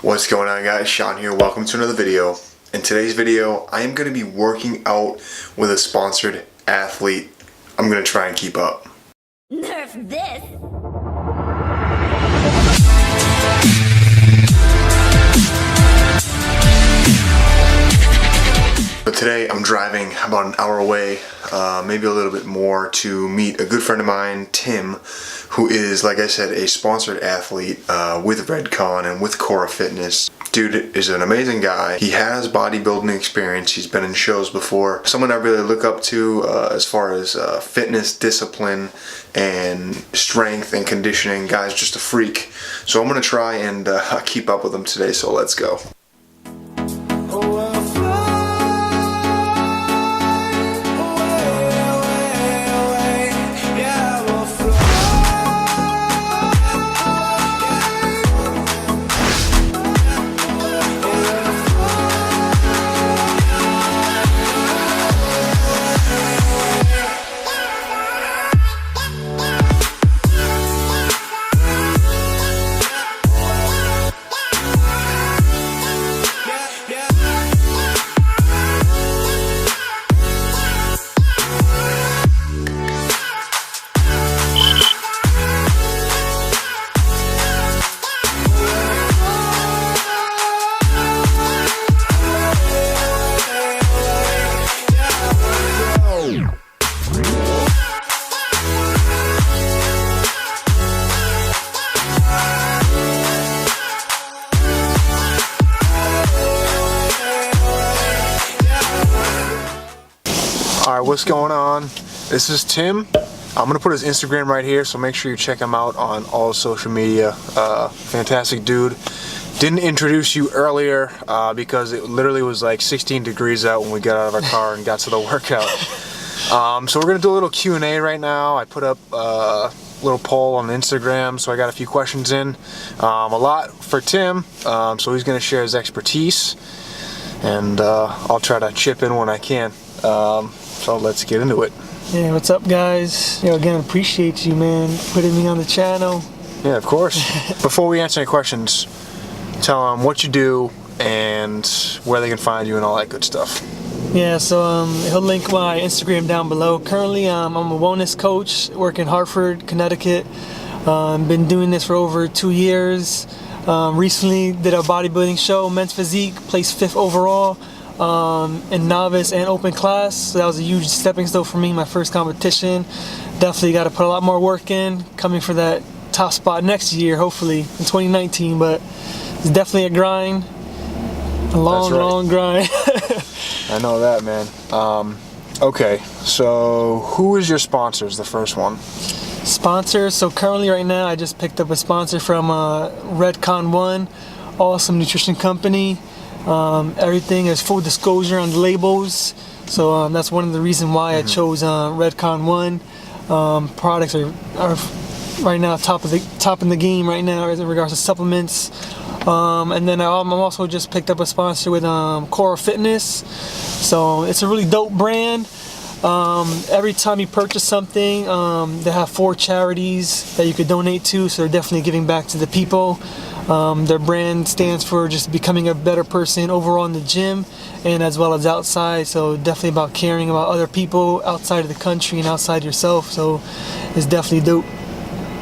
What's going on, guys? Sean here. Welcome to another video. In today's video, I am going to be working out with a sponsored athlete. I'm going to try and keep up. Nerf this! But today I'm driving about an hour away, maybe a little bit more, to meet a good friend of mine, Tim, who is, like I said, a sponsored athlete with Redcon and with Kora Fitness. Dude is an amazing guy. He has bodybuilding experience. He's been in shows before. Someone I really look up to as far as fitness, discipline, and strength and conditioning. Guy's just a freak. So I'm gonna try and keep up with him today, so let's go. Alright, what's going on? This is Tim. I'm going to put his Instagram right here, so make sure you check him out on all social media. Fantastic dude. Didn't introduce you earlier because it literally was like 16 degrees out when we got out of our car and got to the workout. So we're going to do a little Q&A right now. I put up a little poll on Instagram, so I got a few questions in. A lot for Tim, so he's going to share his expertise, and I'll try to chip in when I can. So let's get into it. Yeah, what's up, guys? Again, appreciate you, man, putting me on the channel. Yeah, of course. Before we answer any questions, tell them what you do and where they can find you and all that good stuff. Yeah, so he'll link my Instagram down below. Currently, I'm a wellness coach, work in Hartford, Connecticut. Been doing this for over 2 years. Recently did a bodybuilding show, Men's Physique, placed 5th overall. In novice and open class, so that was a huge stepping stone for me, my first competition. Definitely got to put a lot more work in, coming for that top spot next year, hopefully in 2019, but it's definitely a grind, a long grind. I know that, man. Okay, so who is your sponsor is the first one? Sponsors, so currently right now I just picked up a sponsor from Redcon 1, awesome nutrition company. Everything is full disclosure on the labels, so that's one of the reasons why I chose Redcon 1. Products are right now top in the game right now in regards to supplements. And then I'm also just picked up a sponsor with Kora Fitness, so it's a really dope brand. Every time you purchase something, they have 4 charities that you could donate to, so they're definitely giving back to the people. Their brand stands for just becoming a better person overall in the gym and as well as outside, so definitely about caring about other people outside of the country and outside yourself, so it's definitely dope.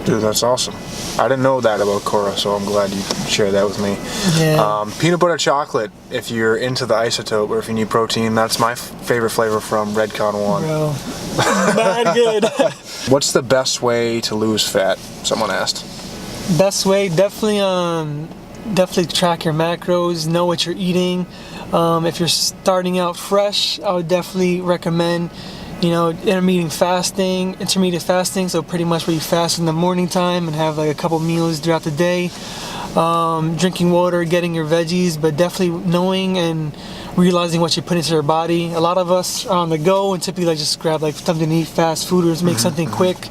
Dude, that's awesome. I didn't know that about Kora, so I'm glad you shared that with me. Yeah. Peanut butter chocolate, if you're into the isotope or if you need protein, that's my favorite flavor from Redcon 1. Bro, bad good. What's the best way to lose fat? Someone asked. Best way, definitely track your macros, know what you're eating. If you're starting out fresh, I would definitely recommend, intermediate fasting, so pretty much where you fast in the morning time and have like a couple meals throughout the day. Drinking water, getting your veggies, but definitely knowing and realizing what you put into your body. A lot of us are on the go and typically just grab like something to eat, fast food, or just make something quick,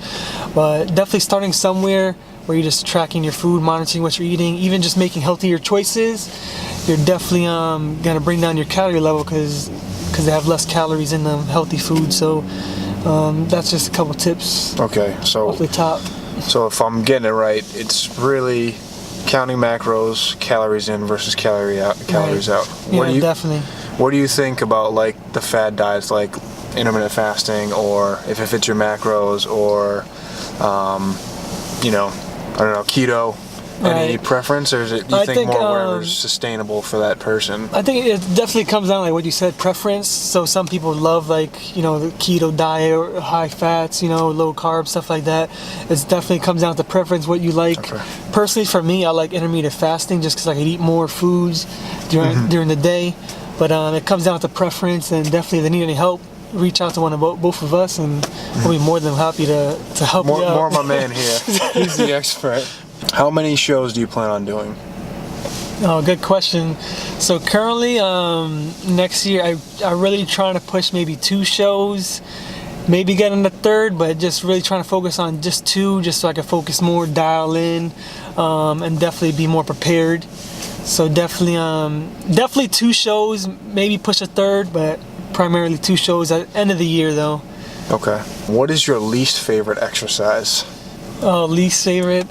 but definitely starting somewhere where you're just tracking your food, monitoring what you're eating, even just making healthier choices. You're definitely gonna bring down your calorie level because they have less calories in them, healthy food. So that's just a couple tips. Okay, so off the top. So if I'm getting it right, it's really counting macros, calories in versus calories out. Yeah, definitely. What do you think about like the fad diets, like intermittent fasting, or if it fits your macros, or you know, I don't know, keto? Any preference, or is it, do you think more whatever's sustainable for that person? I think it definitely comes down like what you said, preference. So some people love like, you know, the keto diet or high fats, you know, low carb, stuff like that. It definitely comes down to preference, what you like. Okay. Personally, for me, I like intermittent fasting just because I can eat more foods during the day. But it comes down to preference, and definitely if they need any help, reach out to both of us, and we'll be more than happy to help you out. More of my man here. He's the expert. How many shows do you plan on doing? Oh, good question. So currently, next year, I'm really trying to push maybe 2 shows, maybe getting the 3rd, but just really trying to focus on just 2, just so I can focus more, dial in, and definitely be more prepared. So definitely 2 shows, maybe push a 3rd, but primarily 2 shows at the end of the year though. Okay. What is your least favorite exercise? Oh, least favorite?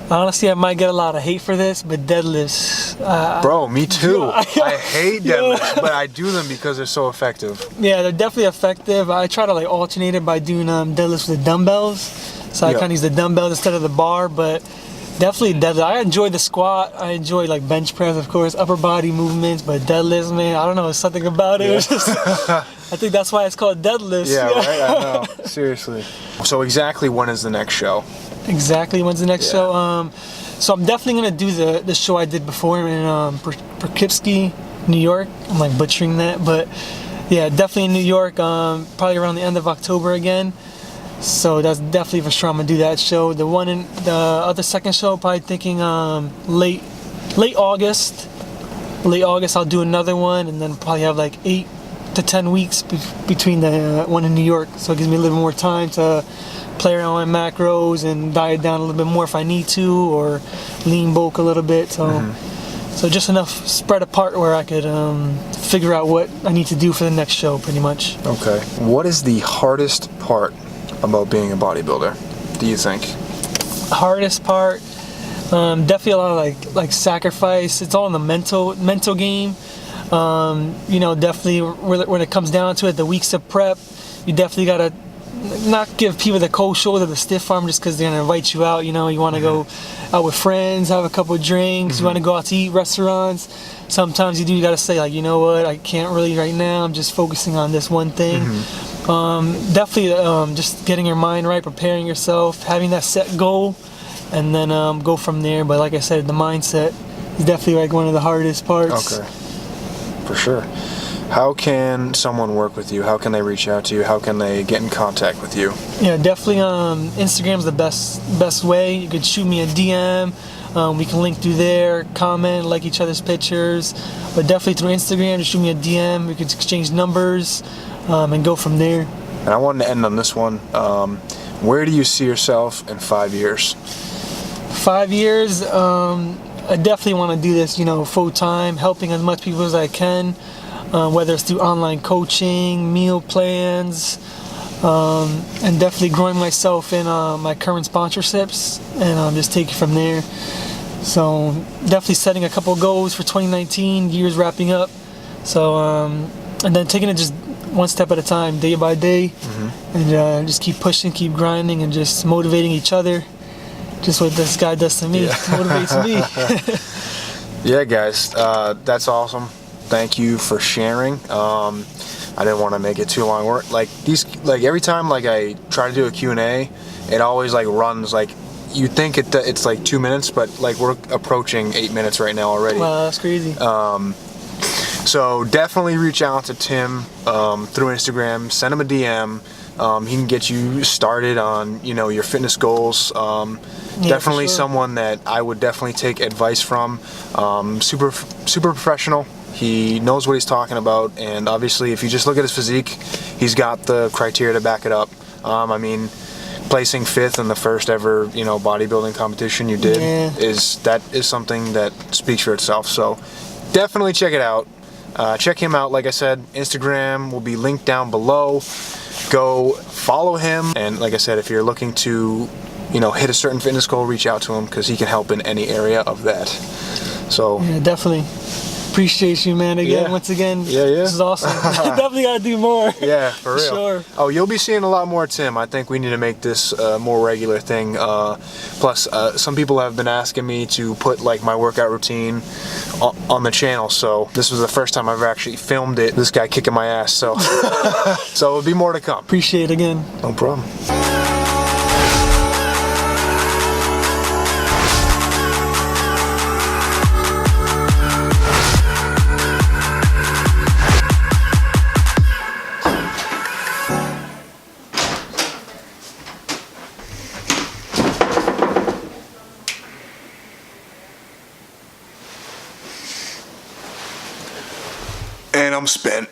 Honestly, I might get a lot of hate for this, but deadlifts. Bro, me too. I hate deadlifts, but I do them because they're so effective. Yeah, they're definitely effective. I try to like alternate it by doing deadlifts with dumbbells. So I kind of use the dumbbells instead of the bar, but definitely deadlift. I enjoy the squat. I enjoy like bench press, of course, upper body movements, but deadlifts, man, I don't know, there's something about it. Yeah. It's just, I think that's why it's called deadlifts. Yeah, right? I know. Seriously. So exactly when is the next show? Exactly, when's the next show? So I'm definitely gonna do the show I did before in Poughkeepsie, New York. I'm like butchering that, but yeah, definitely in New York. Probably around the end of October again. So that's definitely for sure. I'm gonna do that show. The other second show, probably thinking late August. Late August, I'll do another one, and then probably have like 8 to 10 weeks between the one in New York. So it gives me a little more time to play around with macros and diet down a little bit more if I need to, or lean bulk a little bit. So, so just enough spread apart where I could figure out what I need to do for the next show, pretty much. Okay. What is the hardest part about being a bodybuilder, do you think? Hardest part, definitely a lot of like sacrifice. It's all in the mental game. You know, definitely when it comes down to it, the weeks of prep, you definitely gotta not give people the cold shoulder, the stiff arm, just because they're gonna invite you out. You know, you want to go out with friends, have a couple of drinks. You want to go out to eat restaurants. Sometimes you gotta say like, you know what, I can't really right now. I'm just focusing on this one thing. Definitely just getting your mind right, preparing yourself, having that set goal, and then go from there. But like I said, the mindset is definitely like one of the hardest parts. Okay, for sure. How can someone work with you? How can they reach out to you? How can they get in contact with you? Yeah, definitely Instagram's the best way. You could shoot me a DM. We can link through there, comment, like each other's pictures. But definitely through Instagram, just shoot me a DM. We could exchange numbers and go from there. And I wanted to end on this one. Where do you see yourself in 5 years? 5 years, I definitely want to do this, you know, full time, helping as much people as I can. Whether it's through online coaching, meal plans, and definitely growing myself in my current sponsorships, and just take it from there. So definitely setting a couple goals for 2019, year's wrapping up. So and then taking it just one step at a time, day by day, and just keep pushing, keep grinding, and just motivating each other. Just what this guy does to me, motivates me. Yeah, guys, that's awesome. Thank you for sharing. I didn't want to make it too long. Like every time like I try to do a Q&A, it always like runs like, you think it's like 2 minutes, but like we're approaching 8 minutes right now already. Wow, that's crazy. So definitely reach out to Tim through Instagram. Send him a DM. He can get you started on, you know, your fitness goals. Definitely someone that I would definitely take advice from. Super professional. He knows what he's talking about, and obviously if you just look at his physique, he's got the criteria to back it up. I mean, placing 5th in the first ever, you know, bodybuilding competition you did is something that speaks for itself. So definitely check it out. Check him out. Like I said, Instagram will be linked down below. Go follow him, and like I said, if you're looking to hit a certain fitness goal, reach out to him because he can help in any area of that. So Yeah, definitely. Appreciate you, man. Again, Yeah. once again. Yeah. This is awesome. Definitely gotta do more. Yeah, for real. Sure. Oh, you'll be seeing a lot more Tim. I think we need to make this a more regular thing. Plus, some people have been asking me to put like my workout routine on the channel. So this was the first time I've actually filmed it. This guy kicking my ass. So, so it'll be more to come. Appreciate it again. No problem. And I'm spent.